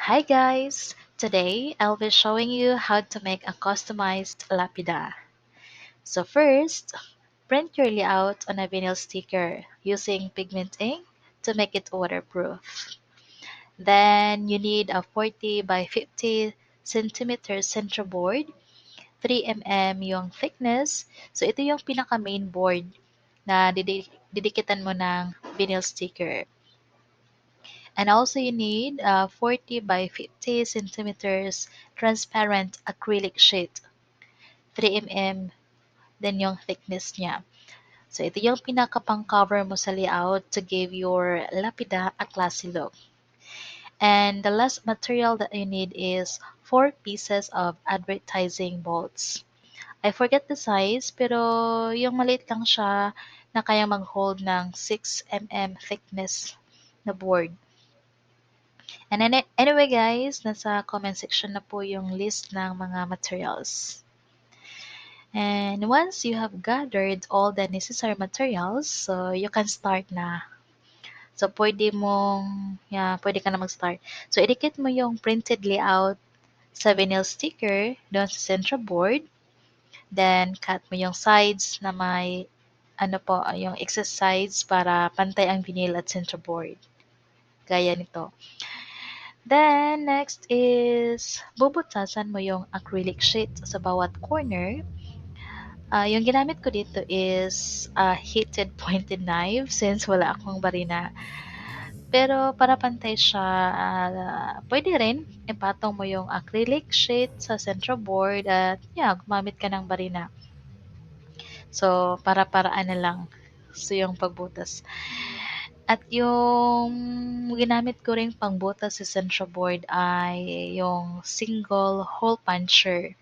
Hi guys! Today I'll be showing you how to make a customized lapida. So first, print your layout on a vinyl sticker using pigment ink to make it waterproof. Then you need a 40 by 50 centimeter center board, 3 mm yung thickness. So ito yung pinaka main board na didikitan mo ng vinyl sticker. And also you need a 40 by 50 centimeters transparent acrylic sheet. 3 mm then yung thickness niya. So ito yung pinaka-pang-cover mo sa layout to give your lapida a classy look. And the last material that you need is 4 pieces of advertising bolts. I forget the size pero yung maliit lang siya na kaya mag-hold ng 6 mm thickness na board. And then, anyway guys, nasa comment section na po yung list ng mga materials. And once you have gathered all the necessary materials, so you can start na. So pwede ka na mag-start. So idikit mo yung printed layout sa vinyl sticker doon sa central board. Then cut mo yung sides na may yung excess sides para pantay ang vinyl at center board. Gaya nito. Then, next is, bubutasan mo yung acrylic sheet sa bawat corner. Yung ginamit ko dito is a heated pointed knife since wala akong barina. Pero para pantay siya, pwede rin ipatong mo yung acrylic sheet sa central board at gumamit ka ng barina. So, para-paraan na lang. So, yung pagbutas. At yung ginamit ko ring pangbutas sa central board ay yung single hole puncher.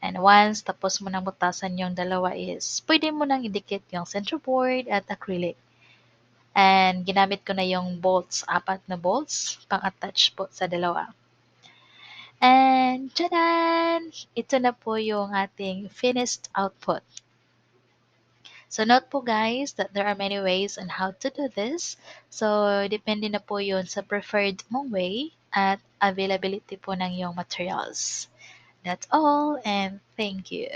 And once tapos mo nang butasan yung dalawa is, pwede mo nang idikit yung central board at acrylic. And ginamit ko na yung bolts, 4 na bolts, pang-attach po sa dalawa. And tadaan! Ito na po yung ating finished output. So note po guys that there are many ways on how to do this. So depende na po yun sa preferred mong way at availability po ng iyong materials. That's all and thank you.